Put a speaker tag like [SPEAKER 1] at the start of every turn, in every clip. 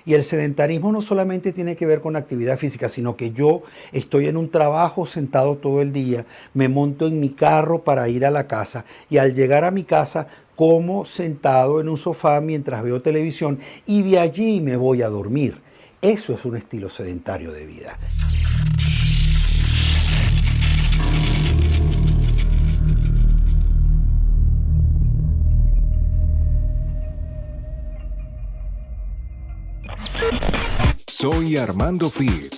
[SPEAKER 1] Y el sedentarismo no solamente tiene que ver con actividad física, sino que yo estoy en un trabajo sentado todo el día, me monto en mi carro para ir a la casa y al llegar a mi casa como sentado en un sofá mientras veo televisión y de allí me voy a dormir. Eso es un estilo sedentario de vida.
[SPEAKER 2] Soy Armando Fit.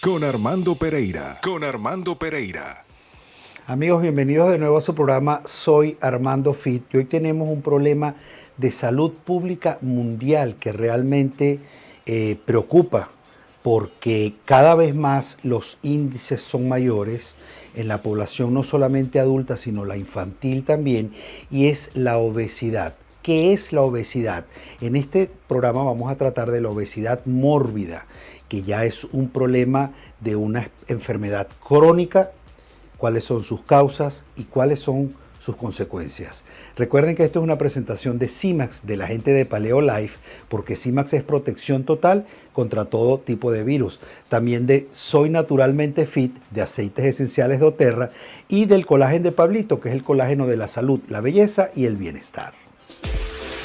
[SPEAKER 2] Con Armando Pereira. Con Armando Pereira.
[SPEAKER 1] Amigos, bienvenidos de nuevo a su programa Soy Armando Fit. Y hoy tenemos un problema de salud pública mundial que realmente preocupa porque cada vez más los índices son mayores en la población no solamente adulta sino la infantil también, y es la obesidad. ¿Qué es la obesidad? En este programa vamos a tratar de la obesidad mórbida, que ya es un problema de una enfermedad crónica, cuáles son sus causas y cuáles son sus consecuencias. Recuerden que esto es una presentación de CIMAX, de la gente de Paleo Life, porque CIMAX es protección total contra todo tipo de virus. También de Soy Naturalmente Fit, de aceites esenciales de Oterra, y del colágeno de Pablito, que es el colágeno de la salud, la belleza y el bienestar.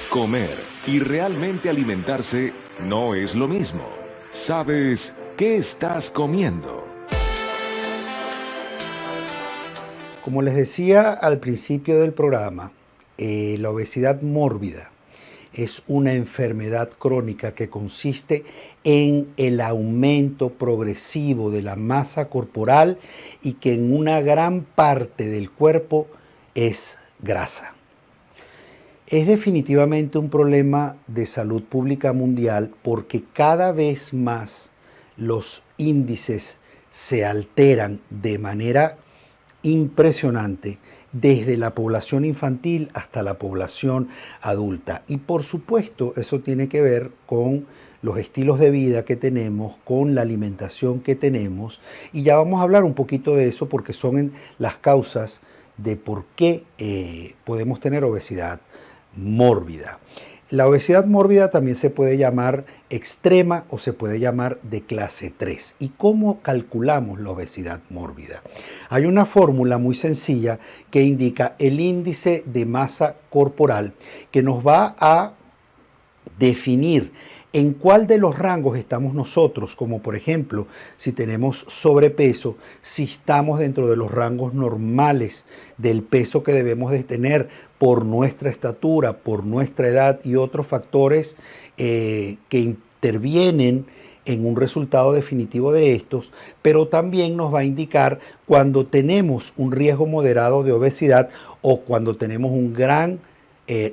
[SPEAKER 2] Comer y realmente alimentarse no es lo mismo. ¿Sabes qué estás comiendo?
[SPEAKER 1] Como les decía al principio del programa, la obesidad mórbida es una enfermedad crónica que consiste en el aumento progresivo de la masa corporal y que en una gran parte del cuerpo es grasa. Es definitivamente un problema de salud pública mundial porque cada vez más los índices se alteran de manera impresionante desde la población infantil hasta la población adulta. Y por supuesto eso tiene que ver con los estilos de vida que tenemos, con la alimentación que tenemos, y ya vamos a hablar un poquito de eso porque son las causas de por qué podemos tener obesidad mórbida. La obesidad mórbida también se puede llamar extrema o se puede llamar de clase 3. ¿Y cómo calculamos la obesidad mórbida? Hay una fórmula muy sencilla que indica el índice de masa corporal que nos va a definir en cuál de los rangos estamos nosotros, como por ejemplo, si tenemos sobrepeso, si estamos dentro de los rangos normales del peso que debemos de tener por nuestra estatura, por nuestra edad y otros factores que intervienen en un resultado definitivo de estos, pero también nos va a indicar cuando tenemos un riesgo moderado de obesidad o cuando tenemos un gran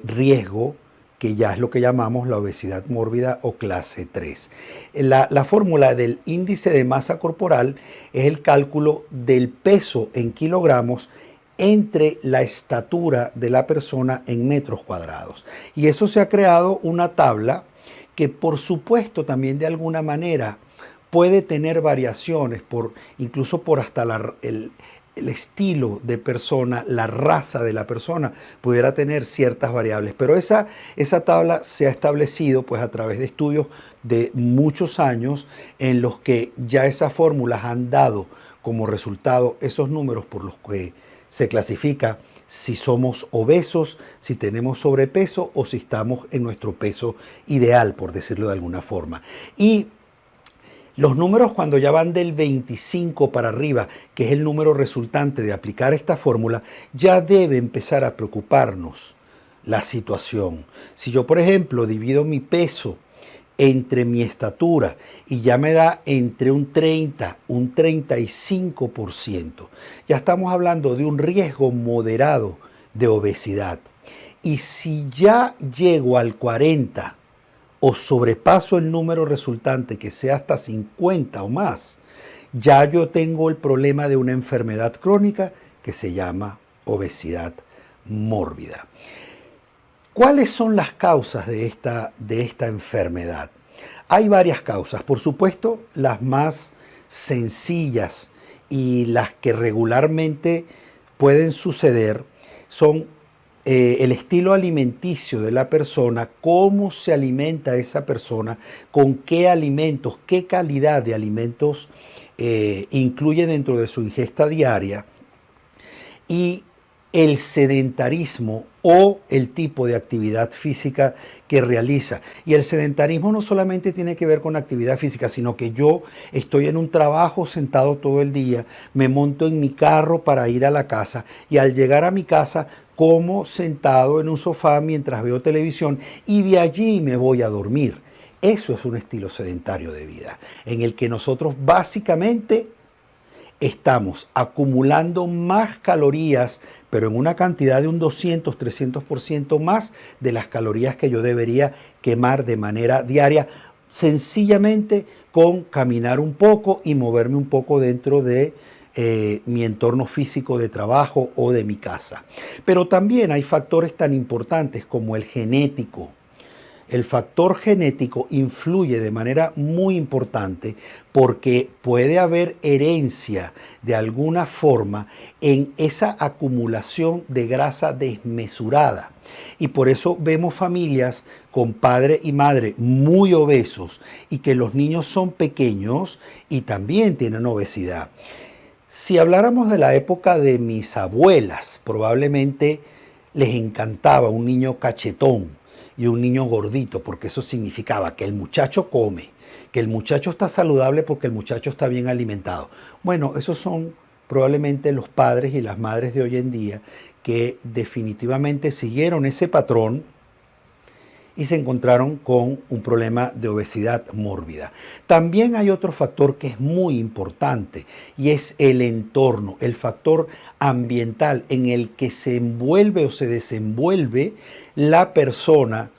[SPEAKER 1] riesgo, que ya es lo que llamamos la obesidad mórbida o clase 3. La fórmula del índice de masa corporal es el cálculo del peso en kilogramos entre la estatura de la persona en metros cuadrados. Y eso se ha creado una tabla que por supuesto también de alguna manera puede tener variaciones, incluso por hasta el estilo de persona, la raza de la persona, pudiera tener ciertas variables. Pero esa tabla se ha establecido pues a través de estudios de muchos años en los que ya esas fórmulas han dado como resultado esos números por los que se clasifica si somos obesos, si tenemos sobrepeso o si estamos en nuestro peso ideal, por decirlo de alguna forma. Y los números cuando ya van del 25 para arriba, que es el número resultante de aplicar esta fórmula, ya debe empezar a preocuparnos la situación. Si yo, por ejemplo, divido mi peso entre mi estatura y ya me da entre un 30, un 35%, ya estamos hablando de un riesgo moderado de obesidad. Y si ya llego al 40, o sobrepaso el número resultante que sea hasta 50 o más, ya yo tengo el problema de una enfermedad crónica que se llama obesidad mórbida. ¿Cuáles son las causas de esta enfermedad? Hay varias causas, por supuesto, las más sencillas y las que regularmente pueden suceder son el estilo alimenticio de la persona, cómo se alimenta esa persona, con qué alimentos, qué calidad de alimentos incluye dentro de su ingesta diaria y el sedentarismo o el tipo de actividad física que realiza. Y el sedentarismo no solamente tiene que ver con actividad física, sino que yo estoy en un trabajo sentado todo el día, me monto en mi carro para ir a la casa y al llegar a mi casa como sentado en un sofá mientras veo televisión y de allí me voy a dormir. Eso es un estilo sedentario de vida, en el que nosotros básicamente estamos acumulando más calorías, pero en una cantidad de un 200-300% más de las calorías que yo debería quemar de manera diaria, sencillamente con caminar un poco y moverme un poco dentro de mi entorno físico de trabajo o de mi casa. Pero también hay factores tan importantes como el genético. El factor genético influye de manera muy importante porque puede haber herencia de alguna forma en esa acumulación de grasa desmesurada. Y por eso vemos familias con padre y madre muy obesos y que los niños son pequeños y también tienen obesidad. Si habláramos de la época de mis abuelas, probablemente les encantaba un niño cachetón y un niño gordito, porque eso significaba que el muchacho come, que el muchacho está saludable porque el muchacho está bien alimentado. Bueno, esos son probablemente los padres y las madres de hoy en día que definitivamente siguieron ese patrón y se encontraron con un problema de obesidad mórbida. También hay otro factor que es muy importante y es el entorno, el factor ambiental en el que se envuelve o se desenvuelve la persona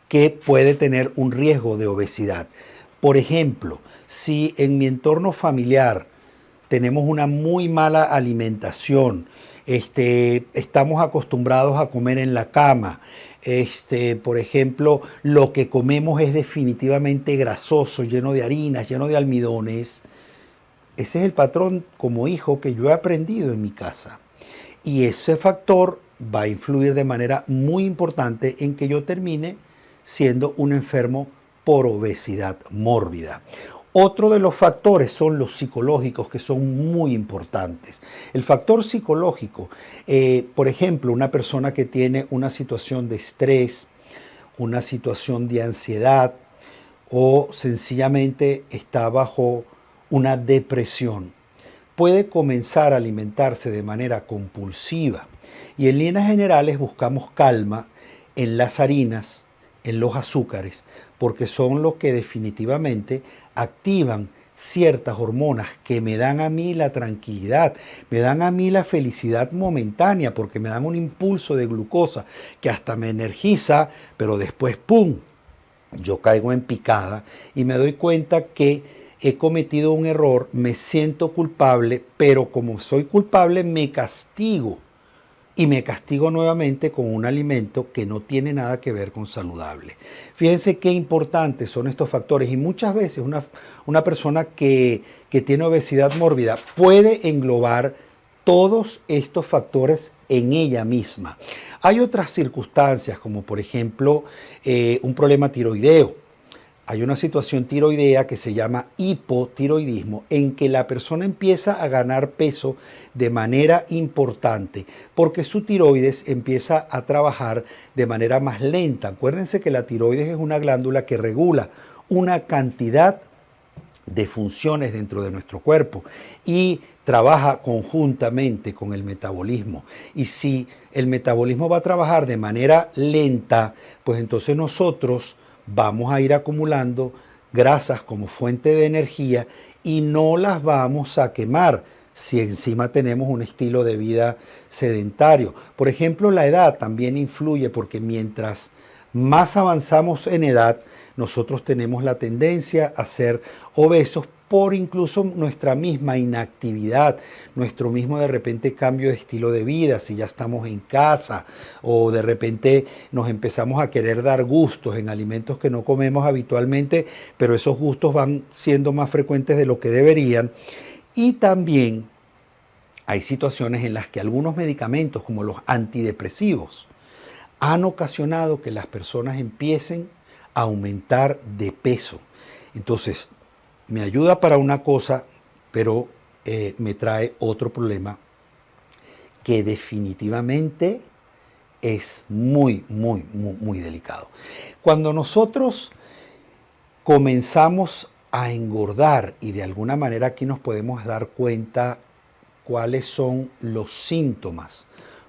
[SPEAKER 1] que puede tener un riesgo de obesidad. Por ejemplo, si en mi entorno familiar tenemos una muy mala alimentación, estamos acostumbrados a comer en la cama, por ejemplo, lo que comemos es definitivamente grasoso, lleno de harinas, lleno de almidones. Ese es el patrón como hijo que yo he aprendido en mi casa. Y ese factor va a influir de manera muy importante en que yo termine siendo un enfermo por obesidad mórbida. Otro de los factores son los psicológicos, que son muy importantes. El factor psicológico, por ejemplo, una persona que tiene una situación de estrés, una situación de ansiedad o sencillamente está bajo una depresión, puede comenzar a alimentarse de manera compulsiva. Y en líneas generales buscamos calma en las harinas, en los azúcares, porque son los que definitivamente activan ciertas hormonas que me dan a mí la tranquilidad, me dan a mí la felicidad momentánea, porque me dan un impulso de glucosa que hasta me energiza, pero después ¡pum!, yo caigo en picada y me doy cuenta que he cometido un error, me siento culpable, pero como soy culpable me castigo. Y me castigo nuevamente con un alimento que no tiene nada que ver con saludable. Fíjense qué importantes son estos factores y muchas veces una persona que tiene obesidad mórbida puede englobar todos estos factores en ella misma. Hay otras circunstancias como por ejemplo un problema tiroideo. Hay una situación tiroidea que se llama hipotiroidismo, en que la persona empieza a ganar peso de manera importante porque su tiroides empieza a trabajar de manera más lenta. Acuérdense que la tiroides es una glándula que regula una cantidad de funciones dentro de nuestro cuerpo y trabaja conjuntamente con el metabolismo. Y si el metabolismo va a trabajar de manera lenta, pues entonces nosotros vamos a ir acumulando grasas como fuente de energía y no las vamos a quemar si encima tenemos un estilo de vida sedentario. Por ejemplo, la edad también influye porque mientras más avanzamos en edad, nosotros tenemos la tendencia a ser obesos por incluso nuestra misma inactividad, nuestro mismo de repente cambio de estilo de vida, si ya estamos en casa o de repente nos empezamos a querer dar gustos en alimentos que no comemos habitualmente, pero esos gustos van siendo más frecuentes de lo que deberían. Y también hay situaciones en las que algunos medicamentos como los antidepresivos han ocasionado que las personas empiecen a aumentar de peso. Entonces, me ayuda para una cosa, pero me trae otro problema que definitivamente es muy delicado. Cuando nosotros comenzamos a engordar, y de alguna manera aquí nos podemos dar cuenta cuáles son los síntomas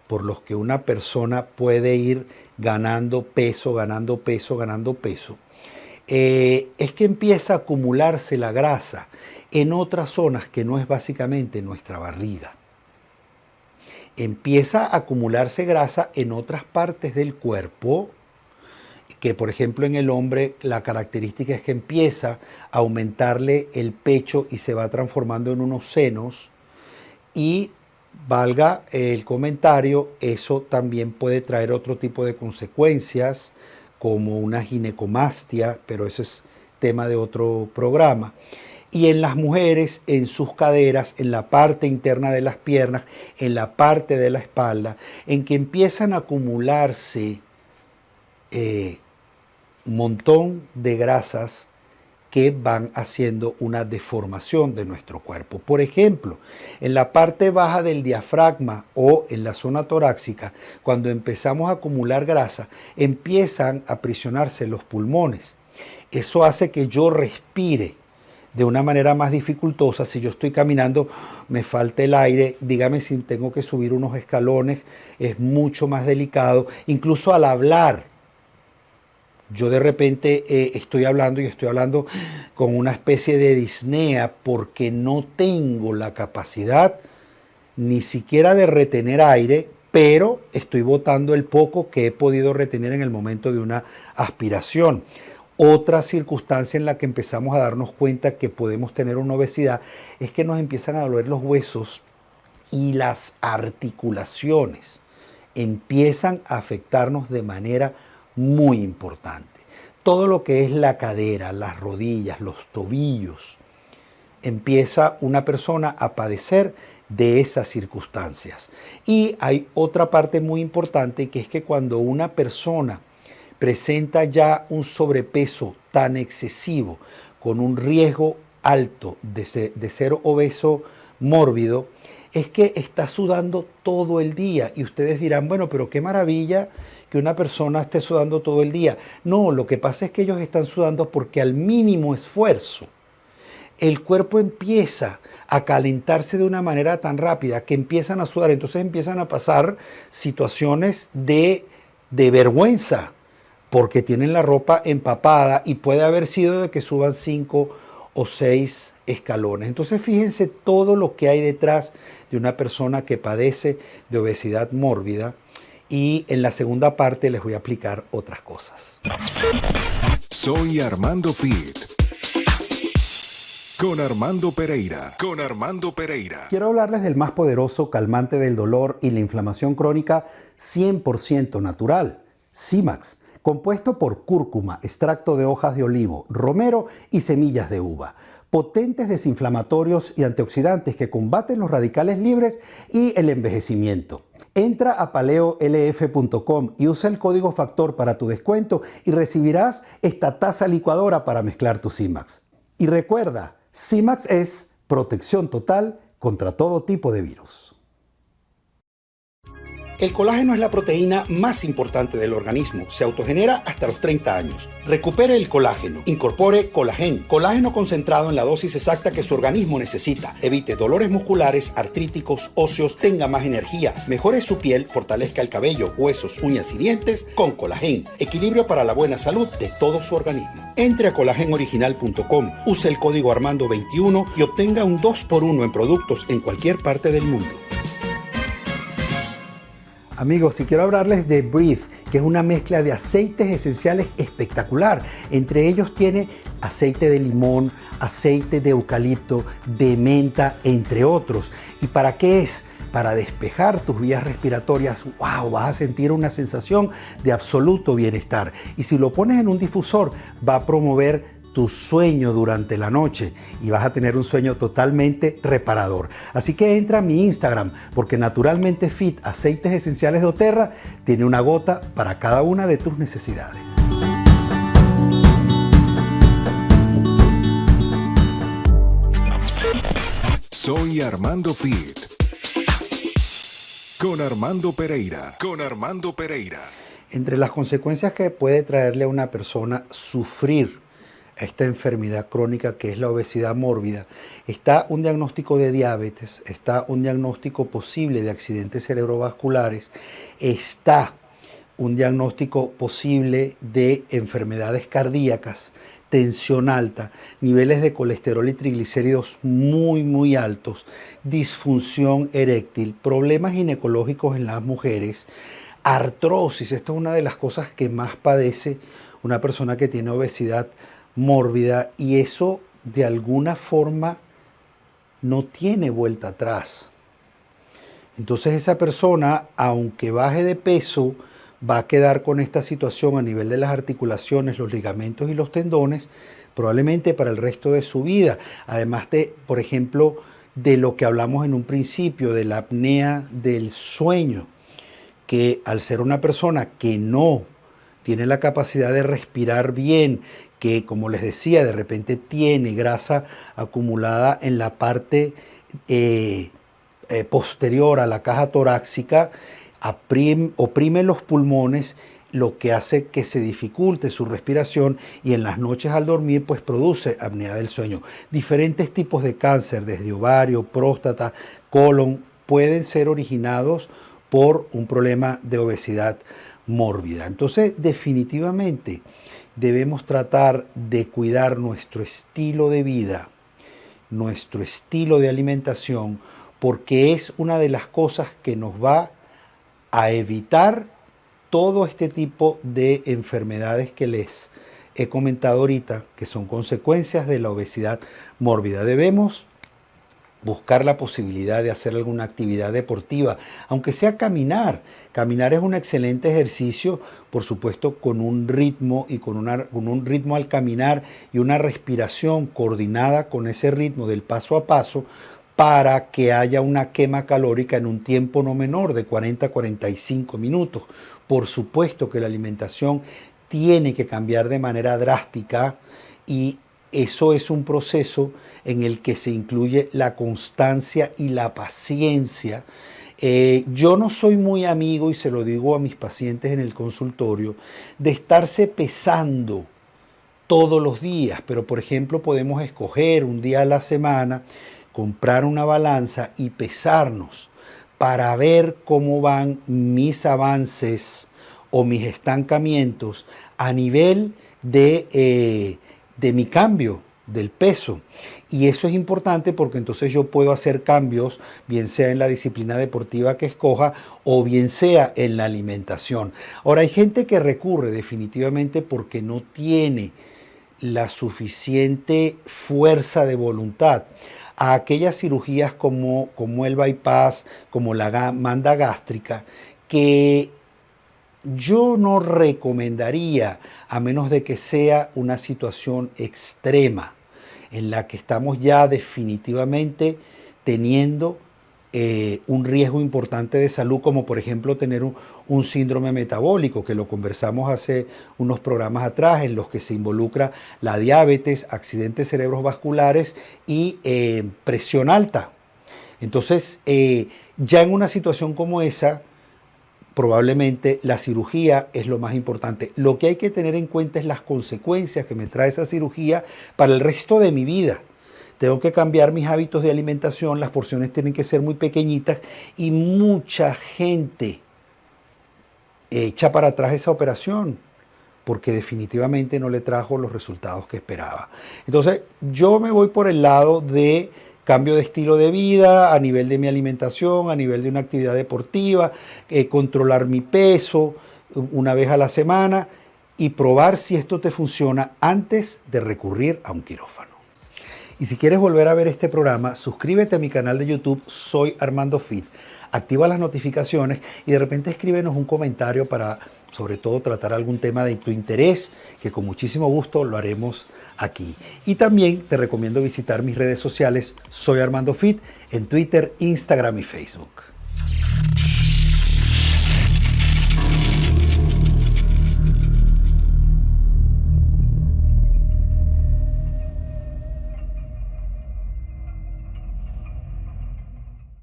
[SPEAKER 1] por los que una persona puede ir ganando peso, es que empieza a acumularse la grasa en otras zonas que no es básicamente nuestra barriga. Empieza a acumularse grasa en otras partes del cuerpo, que por ejemplo en el hombre la característica es que empieza a aumentarle el pecho y se va transformando en unos senos, y valga el comentario, eso también puede traer otro tipo de consecuencias como una ginecomastia, pero eso es tema de otro programa. Y en las mujeres, en sus caderas, en la parte interna de las piernas, en la parte de la espalda, en que empiezan a acumularse un montón de grasas que van haciendo una deformación de nuestro cuerpo. Por ejemplo, en la parte baja del diafragma o en la zona torácica, cuando empezamos a acumular grasa, empiezan a aprisionarse los pulmones. Eso hace que yo respire de una manera más dificultosa. Si yo estoy caminando, me falta el aire, dígame si tengo que subir unos escalones, es mucho más delicado. Incluso al hablar, yo de repente estoy hablando con una especie de disnea porque no tengo la capacidad ni siquiera de retener aire, pero estoy botando el poco que he podido retener en el momento de una aspiración. Otra circunstancia en la que empezamos a darnos cuenta que podemos tener una obesidad es que nos empiezan a doler los huesos y las articulaciones empiezan a afectarnos de manera muy importante. Todo lo que es la cadera, las rodillas, los tobillos, empieza una persona a padecer de esas circunstancias. Y hay otra parte muy importante, que es que cuando una persona presenta ya un sobrepeso tan excesivo, con un riesgo alto de ser obeso mórbido, es que está sudando todo el día. Y ustedes dirán, bueno, pero qué maravilla que una persona esté sudando todo el día. No, lo que pasa es que ellos están sudando porque al mínimo esfuerzo el cuerpo empieza a calentarse de una manera tan rápida que empiezan a sudar. Entonces empiezan a pasar situaciones de vergüenza porque tienen la ropa empapada, y puede haber sido de que suban 5 o 6 escalones. Entonces fíjense todo lo que hay detrás de una persona que padece de obesidad mórbida, y en la segunda parte les voy a explicar otras cosas.
[SPEAKER 2] Soy Armando Fit. Con Armando Pereira.
[SPEAKER 1] Quiero hablarles del más poderoso calmante del dolor y la inflamación crónica 100% natural, Cimax, compuesto por cúrcuma, extracto de hojas de olivo, romero y semillas de uva. Potentes desinflamatorios y antioxidantes que combaten los radicales libres y el envejecimiento. Entra a paleolf.com y usa el código FACTOR para tu descuento y recibirás esta taza licuadora para mezclar tu Cimax. Y recuerda, Cimax es protección total contra todo tipo de virus. El colágeno es la proteína más importante del organismo. Se autogenera hasta los 30 años. Recupere el colágeno. Incorpore Colagen. Colágeno concentrado en la dosis exacta que su organismo necesita. Evite dolores musculares, artríticos, óseos, tenga más energía. Mejore su piel, fortalezca el cabello, huesos, uñas y dientes con Colagen. Equilibrio para la buena salud de todo su organismo. Entre a colagenoriginal.com, use el código Armando21 y obtenga un 2x1 en productos en cualquier parte del mundo. Amigos, si quiero hablarles de Breathe, que es una mezcla de aceites esenciales espectacular. Entre ellos tiene aceite de limón, aceite de eucalipto, de menta, entre otros. ¿Y para qué es? Para despejar tus vías respiratorias. ¡Wow! Vas a sentir una sensación de absoluto bienestar. Y si lo pones en un difusor, va a promover tu sueño durante la noche y vas a tener un sueño totalmente reparador. Así que entra a mi Instagram, porque Naturalmente Fit Aceites Esenciales de doTERRA tiene una gota para cada una de tus necesidades.
[SPEAKER 2] Soy Armando Fit. Con Armando Pereira.
[SPEAKER 1] Entre las consecuencias que puede traerle a una persona sufrir esta enfermedad crónica que es la obesidad mórbida, está un diagnóstico de diabetes, está un diagnóstico posible de accidentes cerebrovasculares, está un diagnóstico posible de enfermedades cardíacas, tensión alta, niveles de colesterol y triglicéridos muy altos, disfunción eréctil, problemas ginecológicos en las mujeres, artrosis. Esto es una de las cosas que más padece una persona que tiene obesidad mórbida, y eso de alguna forma no tiene vuelta atrás. Entonces esa persona, aunque baje de peso, va a quedar con esta situación a nivel de las articulaciones, los ligamentos y los tendones, probablemente para el resto de su vida. Además de, por ejemplo, de lo que hablamos en un principio, de la apnea del sueño, que al ser una persona que no tiene la capacidad de respirar bien, que como les decía, de repente tiene grasa acumulada en la parte posterior a la caja torácica, oprime los pulmones, lo que hace que se dificulte su respiración, y en las noches al dormir pues produce apnea del sueño. Diferentes tipos de cáncer, desde ovario, próstata, colon, pueden ser originados por un problema de obesidad mórbida. Entonces, definitivamente debemos tratar de cuidar nuestro estilo de vida, nuestro estilo de alimentación, porque es una de las cosas que nos va a evitar todo este tipo de enfermedades que les he comentado ahorita, que son consecuencias de la obesidad mórbida. Debemos buscar la posibilidad de hacer alguna actividad deportiva, aunque sea caminar. Caminar es un excelente ejercicio, por supuesto, con un ritmo y con un ritmo al caminar y una respiración coordinada con ese ritmo del paso a paso, para que haya una quema calórica en un tiempo no menor de 40 a 45 minutos. Por supuesto que la alimentación tiene que cambiar de manera drástica, y eso es un proceso en el que se incluye la constancia y la paciencia. Yo no soy muy amigo, y se lo digo a mis pacientes en el consultorio, de estarse pesando todos los días, pero por ejemplo podemos escoger un día a la semana, comprar una balanza y pesarnos para ver cómo van mis avances o mis estancamientos a nivel de mi cambio del peso. Y eso es importante porque entonces yo puedo hacer cambios, bien sea en la disciplina deportiva que escoja o bien sea en la alimentación. Ahora, hay gente que recurre definitivamente porque no tiene la suficiente fuerza de voluntad a aquellas cirugías como el bypass, como la manda gástrica, que yo no recomendaría, a menos de que sea una situación extrema en la que estamos ya definitivamente teniendo un riesgo importante de salud, como por ejemplo tener un síndrome metabólico, que lo conversamos hace unos programas atrás, en los que se involucra la diabetes, accidentes cerebrovasculares y presión alta. Entonces, ya en una situación como esa, probablemente la cirugía es lo más importante. Lo que hay que tener en cuenta es las consecuencias que me trae esa cirugía para el resto de mi vida. Tengo que cambiar mis hábitos de alimentación, las porciones tienen que ser muy pequeñitas, y mucha gente echa para atrás esa operación porque definitivamente no le trajo los resultados que esperaba. Entonces, yo me voy por el lado de cambio de estilo de vida, a nivel de mi alimentación, a nivel de una actividad deportiva, controlar mi peso una vez a la semana y probar si esto te funciona antes de recurrir a un quirófano. Y si quieres volver a ver este programa, suscríbete a mi canal de YouTube, Soy Armando Fit. activa las notificaciones y de repente escríbenos un comentario para, sobre todo, tratar algún tema de tu interés, que con muchísimo gusto lo haremos aquí. Y también te recomiendo visitar mis redes sociales. Soy Armando Fit en Twitter, Instagram y Facebook.